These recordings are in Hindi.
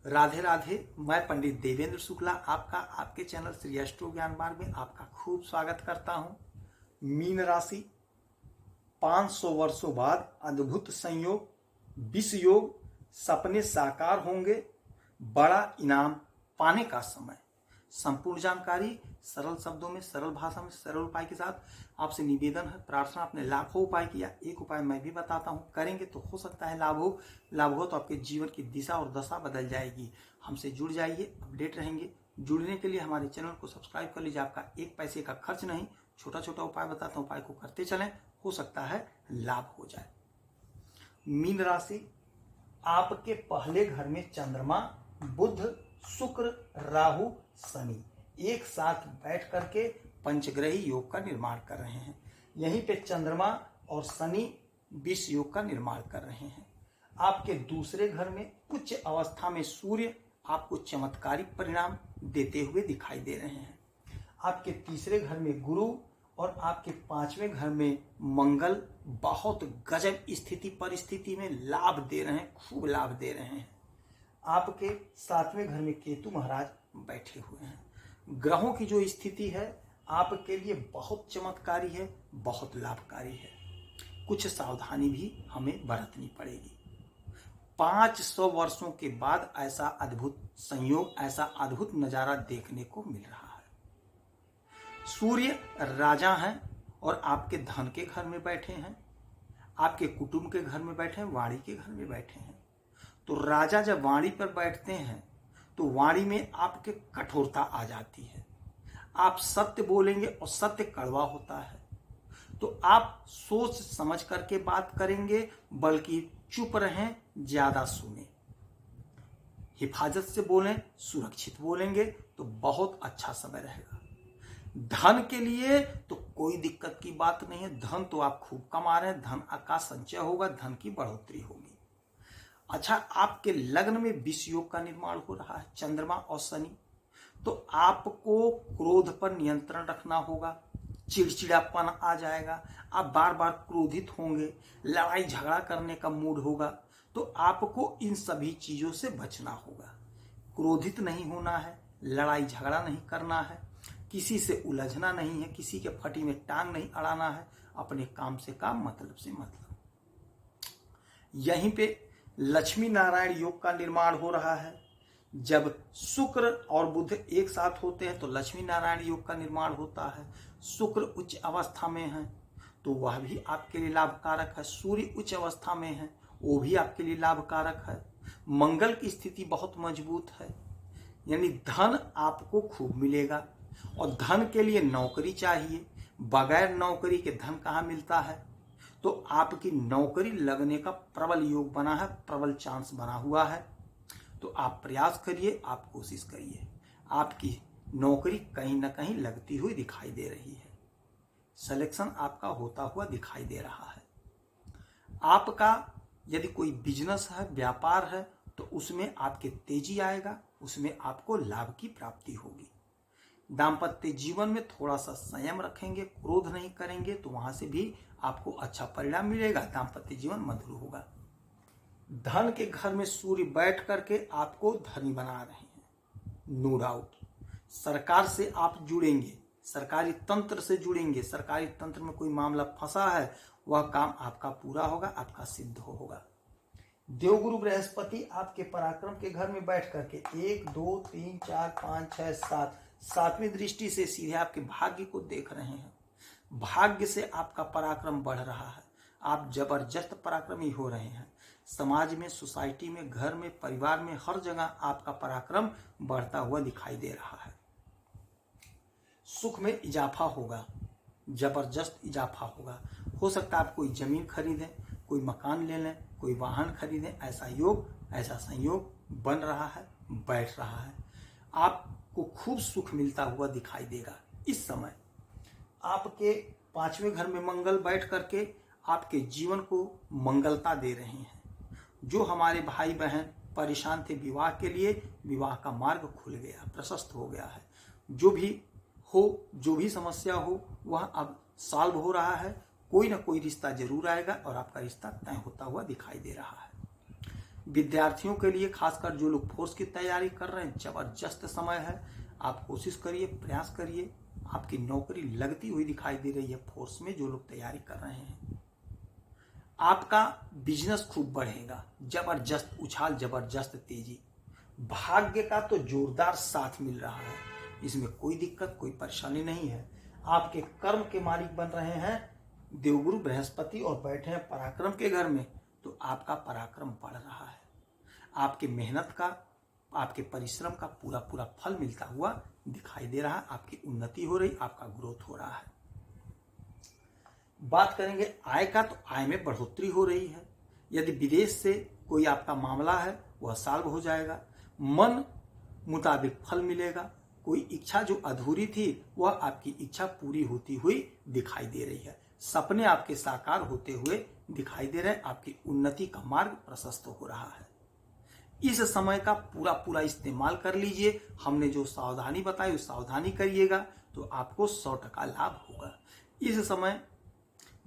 राधे राधे। मैं पंडित देवेंद्र शुक्ला आपका आपके चैनल श्री एस्ट्रो ज्ञान मार्ग में आपका खूब स्वागत करता हूं। मीन राशि 500 वर्षों बाद अद्भुत संयोग, विष योग, सपने साकार होंगे, बड़ा इनाम पाने का समय। संपूर्ण जानकारी सरल शब्दों में, सरल भाषा में, सरल उपाय के साथ आपसे निवेदन है, प्रार्थना। आपने लाखों उपाय किया, एक उपाय मैं भी बताता हूं, करेंगे तो हो सकता है लाभ हो तो आपके जीवन की दिशा और दशा बदल जाएगी। हमसे जुड़ जाइए, अपडेट रहेंगे। जुड़ने के लिए हमारे चैनल को सब्सक्राइब कर लीजिए, आपका एक पैसे का खर्च नहीं। छोटा छोटा उपाय बताता हूं, उपाय को करते चलें, हो सकता है लाभ हो जाए। मीन राशि, आपके पहले घर में चंद्रमा, बुध, शुक्र, राहु, शनि एक साथ बैठ करके पंचग्रही योग का निर्माण कर रहे हैं। यहीं पे चंद्रमा और शनि विष योग का निर्माण कर रहे हैं। आपके दूसरे घर में उच्च अवस्था में सूर्य आपको चमत्कारिक परिणाम देते हुए दिखाई दे रहे हैं। आपके तीसरे घर में गुरु और आपके पांचवें घर में मंगल बहुत गजब स्थिति परिस्थिति में लाभ दे रहे हैं, खूब लाभ दे रहे हैं। आपके सातवें घर में केतु महाराज बैठे हुए हैं। ग्रहों की जो स्थिति है आपके लिए बहुत चमत्कारी है, बहुत लाभकारी है। कुछ सावधानी भी हमें बरतनी पड़ेगी। 500 वर्षों के बाद ऐसा अद्भुत संयोग, ऐसा अद्भुत नजारा देखने को मिल रहा है। सूर्य राजा हैं और आपके धन के घर में बैठे हैं, आपके कुटुंब के घर में बैठे हैं, वाणी के घर में बैठे हैं। तो राजा जब वाणी पर बैठते हैं तो वाणी में आपके कठोरता आ जाती है। आप सत्य बोलेंगे और सत्य कड़वा होता है, तो आप सोच समझ करके बात करेंगे, बल्कि चुप रहें, ज्यादा सुने, हिफाजत से बोलें, सुरक्षित बोलेंगे तो बहुत अच्छा समय रहेगा। धन के लिए तो कोई दिक्कत की बात नहीं है, धन तो आप खूब कमा रहे हैं, धन का संचय होगा, धन की बढ़ोतरी होगी। अच्छा, आपके लग्न में विष योग का निर्माण हो रहा है, चंद्रमा और शनि। तो आपको क्रोध पर नियंत्रण रखना होगा, चिड़चिड़ापन आ जाएगा, आप बार बार क्रोधित होंगे, लड़ाई झगड़ा करने का मूड होगा। तो आपको इन सभी चीजों से बचना होगा। क्रोधित नहीं होना है, लड़ाई झगड़ा नहीं करना है, किसी से उलझना नहीं है, किसी के फटी में टांग नहीं अड़ाना है, अपने काम से काम, मतलब से मतलब। यहीं पे लक्ष्मी नारायण योग का निर्माण हो रहा है। जब शुक्र और बुध एक साथ होते हैं तो लक्ष्मी नारायण योग का निर्माण होता है। शुक्र उच्च अवस्था में है तो वह भी आपके लिए लाभकारक है। सूर्य उच्च अवस्था में है, वो भी आपके लिए लाभकारक है। मंगल की स्थिति बहुत मजबूत है, यानी धन आपको खूब मिलेगा। और धन के लिए नौकरी चाहिए, बगैर नौकरी के धन कहाँ मिलता है। तो आपकी नौकरी लगने का प्रबल योग बना है, प्रबल चांस बना हुआ है। तो आप प्रयास करिए, आप कोशिश करिए, आपकी नौकरी कहीं ना कहीं लगती हुई दिखाई दे रही है। सिलेक्शन आपका होता हुआ दिखाई दे रहा है। आपका यदि कोई बिजनेस है, व्यापार है, तो उसमें आपके तेजी आएगा, उसमें आपको लाभ की प्राप्ति होगी। दाम्पत्य जीवन में थोड़ा सा संयम रखेंगे, क्रोध नहीं करेंगे, तो वहां से भी आपको अच्छा परिणाम मिलेगा, दाम्पत्य जीवन मधुर होगा। धन के घर में सूर्य बैठ करके आपको धनी बना रहे हैं, नो डाउट। सरकार से आप जुड़ेंगे, सरकारी तंत्र से जुड़ेंगे, सरकारी तंत्र में कोई मामला फंसा है, वह काम आपका पूरा होगा, आपका सिद्ध होगा। देवगुरु बृहस्पति आपके पराक्रम के घर में बैठ करके 1 2 3 4 5 6 7 सातवीं दृष्टि से सीधे आपके भाग्य को देख रहे हैं। भाग्य से आपका पराक्रम बढ़ रहा है, आप जबरदस्त पराक्रमी हो रहे हैं। समाज में, सोसाइटी में, घर में, परिवार में, हर जगह आपका पराक्रम बढ़ता हुआ दिखाई दे रहा है। सुख में इजाफा होगा, जबरदस्त इजाफा होगा। हो सकता है आप कोई जमीन खरीदें, कोई मकान ले लें, कोई वाहन खरीदें, ऐसा योग, ऐसा संयोग बन रहा है, बैठ रहा है। आपको खूब सुख मिलता हुआ दिखाई देगा। इस समय आपके पांचवें घर में मंगल बैठ करके आपके जीवन को मंगलता दे रहे हैं। जो हमारे भाई बहन परेशान थे विवाह के लिए, विवाह का मार्ग खुल गया, प्रशस्त हो गया है। जो भी समस्या हो वह अब सॉल्व हो रहा है। कोई ना कोई रिश्ता जरूर आएगा और आपका रिश्ता तय होता हुआ दिखाई दे रहा है। विद्यार्थियों के लिए खासकर जो लोग फोर्स की तैयारी कर रहे हैं, जबरदस्त समय है। आप कोशिश करिए, प्रयास करिए, आपकी नौकरी लगती हुई दिखाई दे रही है। फोर्स में जो लोग तैयारी कर रहे हैं, आपका बिजनेस खूब बढ़ेगा, जबरदस्त उछाल, जबरदस्त तेजी। भाग्य का तो जोरदार साथ मिल रहा है, इसमें कोई दिक्कत, कोई परेशानी नहीं है। आपके कर्म के मालिक बन रहे हैं देवगुरु बृहस्पति और बैठे हैं पराक्रम के घर में, तो आपका पराक्रम बढ़ रहा है। आपके मेहनत का, आपके परिश्रम का पूरा पूरा फल मिलता हुआ दिखाई दे रहा है। आपकी उन्नति हो रही, आपका ग्रोथ हो रहा है। बात करेंगे आय का, तो आय में बढ़ोतरी हो रही है। यदि विदेश से कोई आपका मामला है वह सॉल्व हो जाएगा। मन मुताबिक फल मिलेगा। कोई इच्छा जो अधूरी थी वह आपकी इच्छा पूरी होती हुई दिखाई दे रही है। सपने आपके साकार होते हुए दिखाई दे रहे हैं। आपकी उन्नति का मार्ग प्रशस्त हो रहा है। इस समय का पूरा पूरा इस्तेमाल कर लीजिए। हमने जो सावधानी बताई उस सावधानी करिएगा तो आपको 100% लाभ होगा। इस समय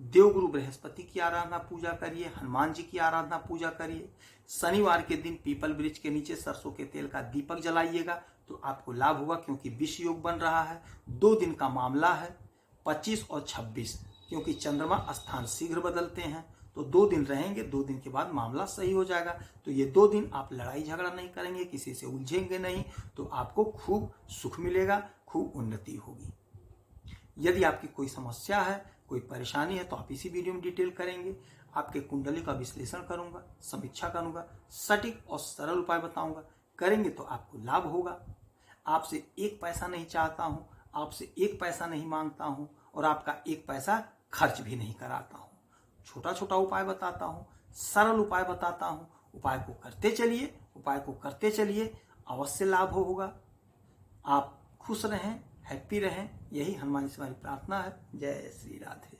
देवगुरु बृहस्पति की आराधना पूजा करिए, हनुमान जी की आराधना पूजा करिए। शनिवार के दिन पीपल वृक्ष के नीचे सरसों के तेल का दीपक जलाइएगा तो आपको लाभ होगा, क्योंकि विष योग बन रहा है। 2 दिन का मामला है, 25 और 26, क्योंकि चंद्रमा स्थान शीघ्र बदलते हैं, तो 2 दिन रहेंगे। 2 दिन के बाद मामला सही हो जाएगा। तो ये 2 दिन आप लड़ाई झगड़ा नहीं करेंगे, किसी से उलझेंगे नहीं, तो आपको खूब सुख मिलेगा, खूब उन्नति होगी। यदि आपकी कोई समस्या है, कोई परेशानी है, तो आप इसी वीडियो में डिटेल करेंगे। आपके कुंडली का विश्लेषण करूंगा, समीक्षा करूंगा, सटीक और सरल उपाय बताऊंगा। करेंगे तो आपको लाभ होगा। आपसे 1 पैसा नहीं चाहता हूं, आपसे 1 पैसा नहीं मांगता हूं और आपका 1 पैसा खर्च भी नहीं कराता हूं। छोटा छोटा उपाय बताता हूं, सरल उपाय बताता हूं। उपाय को करते चलिए, उपाय को करते चलिए, अवश्य लाभ होगा। आप खुश रहें, हैप्पी रहें, यही हनुमान जी से हमारी प्रार्थना है। जय श्री राधे।